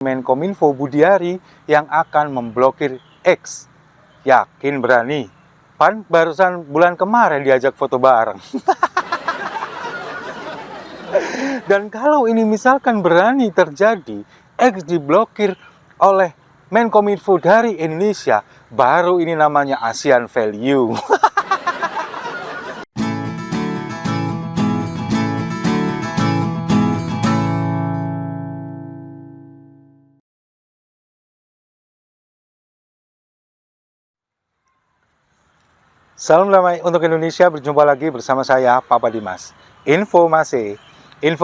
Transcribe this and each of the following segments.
Menkominfo Budiari yang akan memblokir X. Yakin berani? Pan barusan bulan kemarin diajak foto bareng. Dan kalau ini misalkan berani terjadi, X diblokir oleh Menkominfo dari Indonesia, baru ini namanya ASEAN Value. Salam damai untuk Indonesia, berjumpa lagi bersama saya, Papa Dimas. Info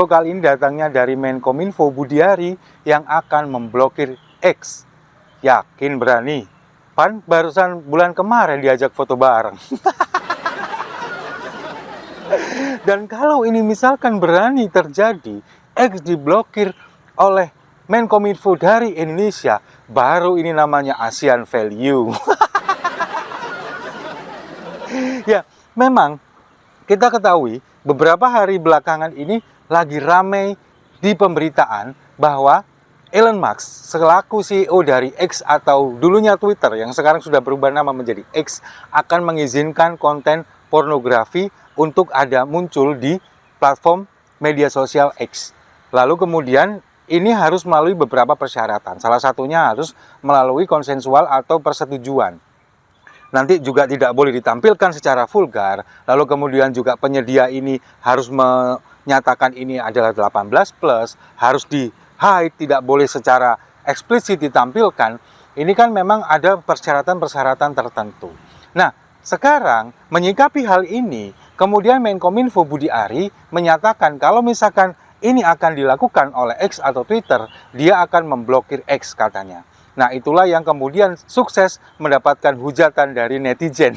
kali ini datangnya dari Menkominfo Budiari yang akan memblokir X. Yakin berani? Pan barusan bulan kemarin diajak foto bareng. Dan kalau ini misalkan berani terjadi, X diblokir oleh Menkominfo dari Indonesia, baru ini namanya ASEAN Value. Ya, memang kita ketahui beberapa hari belakangan ini lagi ramai di pemberitaan bahwa Elon Musk selaku CEO dari X atau dulunya Twitter yang sekarang sudah berubah nama menjadi X akan mengizinkan konten pornografi untuk ada muncul di platform media sosial X. Lalu kemudian ini harus melalui beberapa persyaratan. Salah satunya harus melalui konsensual atau persetujuan. Nanti juga tidak boleh ditampilkan secara vulgar, lalu kemudian juga penyedia ini harus menyatakan ini adalah 18+, harus di-hide, tidak boleh secara eksplisit ditampilkan. Ini kan memang ada persyaratan-persyaratan tertentu. Nah, sekarang menyikapi hal ini, kemudian Menkominfo Budiari menyatakan kalau misalkan ini akan dilakukan oleh X atau Twitter, dia akan memblokir X katanya. Nah, itulah yang kemudian sukses mendapatkan hujatan dari netizen.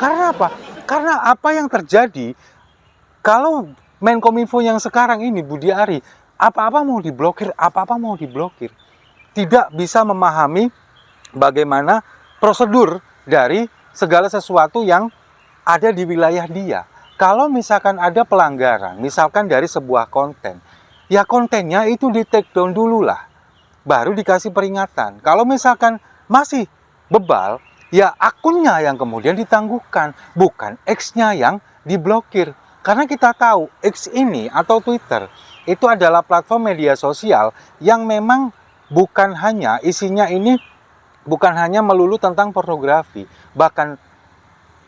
Karena apa? Karena apa yang terjadi kalau Menkominfo yang sekarang ini, Budiari, apa-apa mau diblokir, tidak bisa memahami bagaimana prosedur dari segala sesuatu yang ada di wilayah dia. Kalau misalkan ada pelanggaran, misalkan dari sebuah konten, ya kontennya itu di take down dulu lah, baru dikasih peringatan. Kalau misalkan masih bebal, ya akunnya yang kemudian ditangguhkan, bukan X-nya yang diblokir. Karena kita tahu X ini atau Twitter itu adalah platform media sosial yang memang bukan hanya isinya ini bukan hanya melulu tentang pornografi, bahkan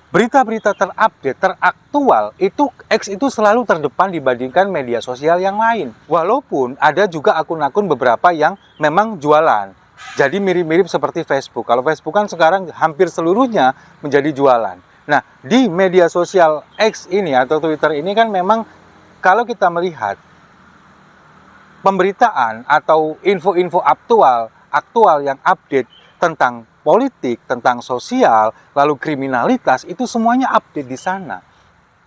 berita-berita terupdate, teraktual, itu X itu selalu terdepan dibandingkan media sosial yang lain. Walaupun ada juga akun-akun beberapa yang memang jualan. Jadi mirip-mirip seperti Facebook. Kalau Facebook kan sekarang hampir seluruhnya menjadi jualan. Nah, di media sosial X ini atau Twitter ini kan memang kalau kita melihat pemberitaan atau info-info aktual yang update tentang politik, tentang sosial, lalu kriminalitas, itu semuanya update di sana.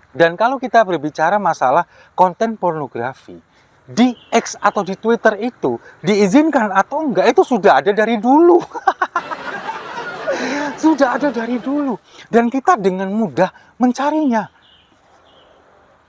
Dan kalau kita berbicara masalah konten pornografi, di X atau di Twitter itu diizinkan atau enggak, itu sudah ada dari dulu. Sudah ada dari dulu. Dan kita dengan mudah mencarinya.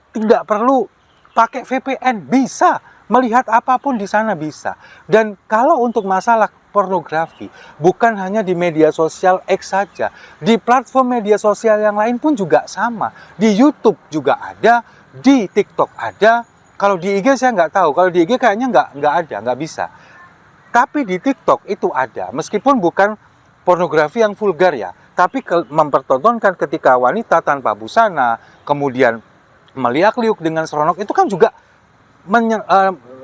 Tidak perlu pakai VPN, bisa. Melihat apapun di sana bisa. Dan kalau untuk masalah pornografi, bukan hanya di media sosial X saja, di platform media sosial yang lain pun juga sama. Di YouTube juga ada, di TikTok ada. Kalau di IG saya nggak tahu, kalau di IG kayaknya nggak ada, nggak bisa. Tapi di TikTok itu ada, meskipun bukan pornografi yang vulgar ya, tapi mempertontonkan ketika wanita tanpa busana, kemudian meliak-liuk dengan seronok, itu kan juga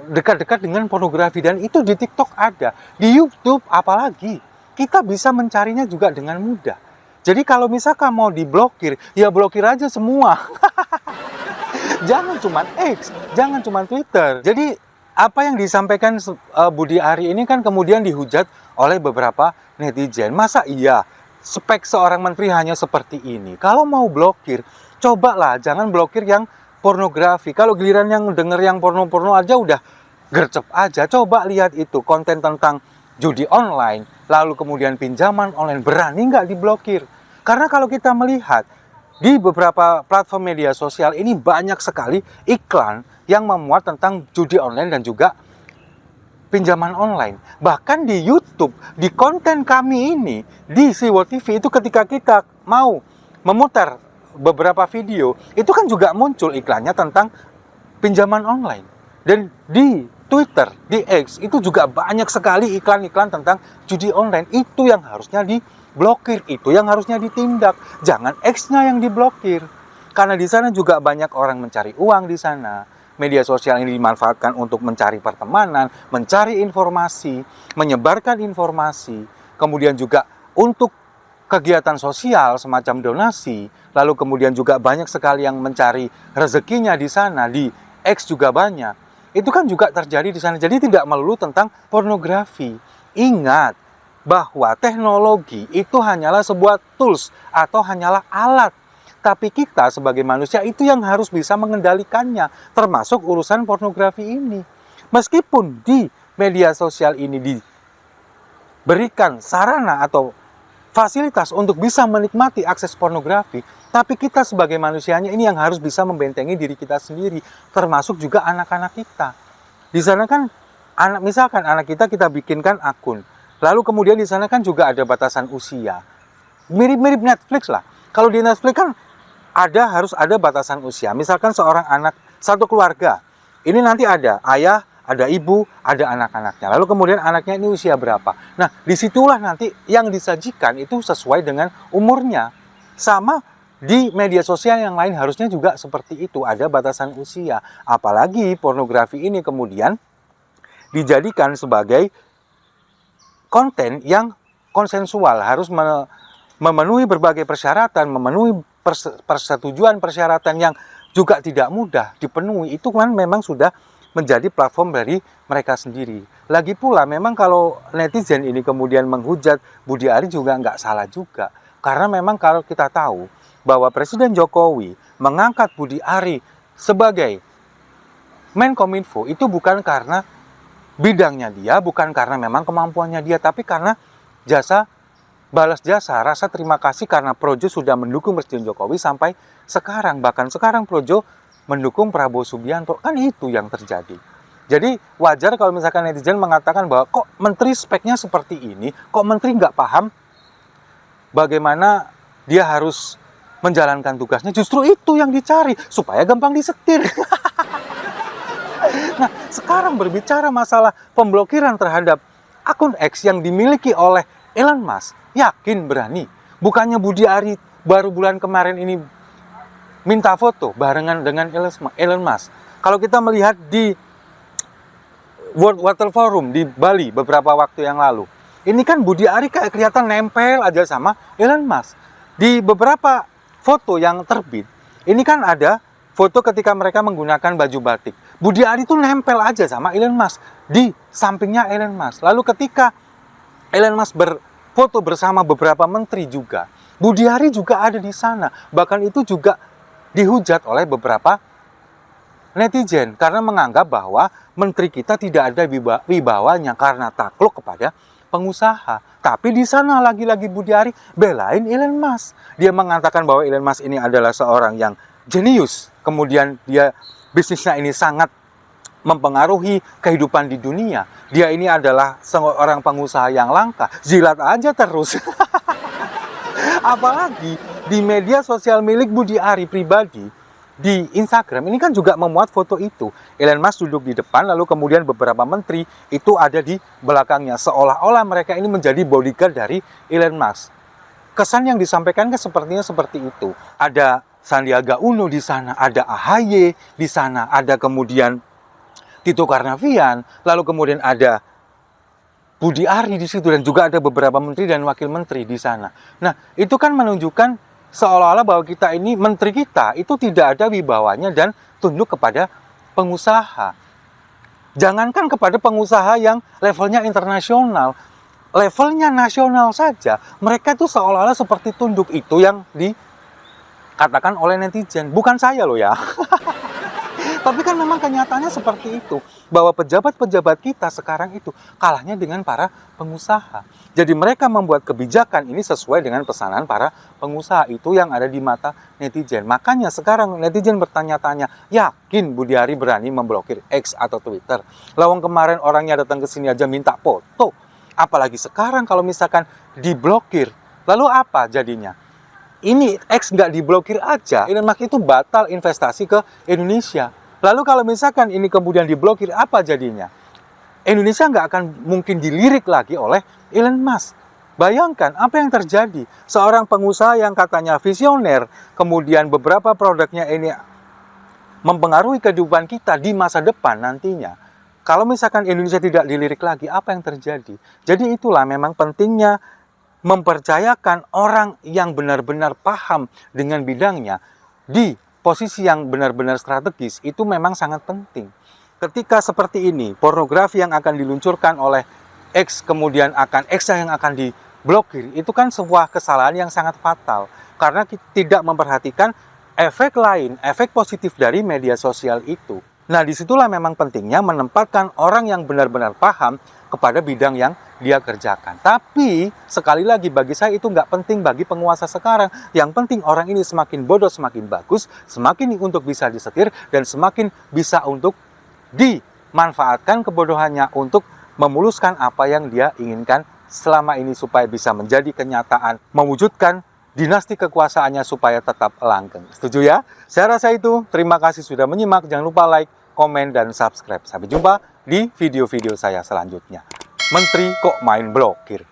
dekat-dekat dengan pornografi, dan itu di TikTok ada, di YouTube apalagi kita bisa mencarinya juga dengan mudah. Jadi kalau misalkan mau diblokir, ya blokir aja semua. Jangan cuma X, jangan cuma Twitter. Jadi apa yang disampaikan Budiari ini kan kemudian dihujat oleh beberapa netizen. Masa iya spek seorang menteri hanya seperti ini? Kalau mau blokir, cobalah jangan blokir yang pornografi. Kalau giliran yang denger yang porno-porno aja udah gercep aja. Coba lihat itu konten tentang judi online, lalu kemudian pinjaman online, berani nggak diblokir? Karena kalau kita melihat di beberapa platform media sosial ini banyak sekali iklan yang memuat tentang judi online dan juga pinjaman online. Bahkan di YouTube, di konten kami ini, di Siwo TV itu ketika kita mau memutar beberapa video, itu kan juga muncul iklannya tentang pinjaman online. Dan di Twitter, di X, itu juga banyak sekali iklan-iklan tentang judi online. Itu yang harusnya diblokir, itu yang harusnya ditindak. Jangan X-nya yang diblokir. Karena di sana juga banyak orang mencari uang di sana. Media sosial ini dimanfaatkan untuk mencari pertemanan, mencari informasi, menyebarkan informasi. Kemudian juga untuk kegiatan sosial semacam donasi. Lalu kemudian juga banyak sekali yang mencari rezekinya di sana. Di X juga banyak. Itu kan juga terjadi di sana. Jadi tidak melulu tentang pornografi. Ingat bahwa teknologi itu hanyalah sebuah tools atau hanyalah alat. Tapi kita sebagai manusia itu yang harus bisa mengendalikannya, termasuk urusan pornografi ini. Meskipun di media sosial ini diberikan sarana atau fasilitas untuk bisa menikmati akses pornografi, tapi kita sebagai manusianya ini yang harus bisa membentengi diri kita sendiri, termasuk juga anak-anak kita. Di sana kan, misalkan anak kita bikinkan akun, lalu kemudian di sana kan juga ada batasan usia. Mirip-mirip Netflix lah. Kalau di Netflix kan harus ada batasan usia. Misalkan seorang anak, satu keluarga, ini nanti ada ayah, ada ibu, ada anak-anaknya. Lalu kemudian anaknya ini usia berapa. Nah, disitulah nanti yang disajikan itu sesuai dengan umurnya. Sama di media sosial yang lain harusnya juga seperti itu, ada batasan usia. Apalagi pornografi ini kemudian dijadikan sebagai konten yang konsensual, harus memenuhi berbagai persyaratan, memenuhi persetujuan persyaratan yang juga tidak mudah dipenuhi. Itu kan memang sudah menjadi platform dari mereka sendiri. Lagi pula memang kalau netizen ini kemudian menghujat Budi Ari juga nggak salah juga. Karena memang kalau kita tahu bahwa Presiden Jokowi mengangkat Budi Ari sebagai Menkominfo itu bukan karena bidangnya dia, bukan karena memang kemampuannya dia, tapi karena balas jasa, rasa terima kasih karena Projo sudah mendukung Presiden Jokowi sampai sekarang. Bahkan sekarang Projo mendukung Prabowo Subianto, kan itu yang terjadi. Jadi wajar kalau misalkan netizen mengatakan bahwa kok menteri speknya seperti ini, kok menteri nggak paham bagaimana dia harus menjalankan tugasnya. Justru itu yang dicari, supaya gampang disetir. Nah, sekarang berbicara masalah pemblokiran terhadap akun X yang dimiliki oleh Elon Musk, yakin berani? Bukannya Budi Ari baru bulan kemarin ini minta foto barengan dengan Elon Musk. Kalau kita melihat di World Water Forum di Bali beberapa waktu yang lalu, ini kan Budi Ari kayak kelihatan nempel aja sama Elon Musk. Di beberapa foto yang terbit, ini kan ada foto ketika mereka menggunakan baju batik. Budi Ari tuh nempel aja sama Elon Musk, di sampingnya Elon Musk. Lalu ketika Elon Musk berfoto bersama beberapa menteri juga, Budi Ari juga ada di sana. Bahkan itu juga dihujat oleh beberapa netizen karena menganggap bahwa menteri kita tidak ada wibawanya karena takluk kepada pengusaha. Tapi di sana lagi-lagi Budi Ari belain Elon Musk. Dia mengatakan bahwa Elon Musk ini adalah seorang yang jenius. Kemudian dia bisnisnya ini sangat mempengaruhi kehidupan di dunia. Dia ini adalah seorang pengusaha yang langka. Jilat aja terus. Apalagi di media sosial milik Budi Ari pribadi, di Instagram, ini kan juga memuat foto itu. Elon Musk duduk di depan, lalu kemudian beberapa menteri itu ada di belakangnya. Seolah-olah mereka ini menjadi bodyguard dari Elon Musk. Kesan yang disampaikan kan sepertinya seperti itu. Ada Sandiaga Uno di sana, ada AHY di sana, ada kemudian Tito Karnavian, lalu kemudian ada Budi Ari di situ, dan juga ada beberapa menteri dan wakil menteri di sana. Nah, itu kan menunjukkan seolah-olah bahwa kita ini, menteri kita itu tidak ada wibawanya dan tunduk kepada pengusaha. Jangankan kepada pengusaha yang levelnya internasional, levelnya nasional saja, mereka itu seolah-olah seperti tunduk. Itu yang dikatakan oleh netizen, bukan saya loh ya. Tapi kan memang kenyataannya seperti itu, bahwa pejabat-pejabat kita sekarang itu kalahnya dengan para pengusaha. Jadi mereka membuat kebijakan ini sesuai dengan pesanan para pengusaha, itu yang ada di mata netizen. Makanya sekarang netizen bertanya-tanya, yakin Budiari berani memblokir X atau Twitter? Lawang kemarin orangnya datang ke sini aja minta foto. Apalagi sekarang kalau misalkan diblokir, lalu apa jadinya? Ini X nggak diblokir aja, Elon Musk itu batal investasi ke Indonesia. Lalu kalau misalkan ini kemudian diblokir, apa jadinya? Indonesia nggak akan mungkin dilirik lagi oleh Elon Musk. Bayangkan apa yang terjadi. Seorang pengusaha yang katanya visioner, kemudian beberapa produknya ini mempengaruhi kehidupan kita di masa depan nantinya. Kalau misalkan Indonesia tidak dilirik lagi, apa yang terjadi? Jadi itulah memang pentingnya mempercayakan orang yang benar-benar paham dengan bidangnya di posisi yang benar-benar strategis, itu memang sangat penting. Ketika seperti ini, pornografi yang akan diluncurkan oleh X, kemudian X yang akan diblokir, itu kan sebuah kesalahan yang sangat fatal. Karena tidak memperhatikan efek lain, efek positif dari media sosial itu. Nah, disitulah memang pentingnya menempatkan orang yang benar-benar paham kepada bidang yang dia kerjakan. Tapi, sekali lagi bagi saya itu nggak penting bagi penguasa sekarang. Yang penting orang ini semakin bodoh, semakin bagus, semakin untuk bisa disetir, dan semakin bisa untuk dimanfaatkan kebodohannya untuk memuluskan apa yang dia inginkan selama ini supaya bisa menjadi kenyataan, mewujudkan dinasti kekuasaannya supaya tetap langgeng. Setuju ya? Saya rasa itu. Terima kasih sudah menyimak. Jangan lupa like, komen, dan subscribe. Sampai jumpa di video-video saya selanjutnya. Menteri kok main blokir?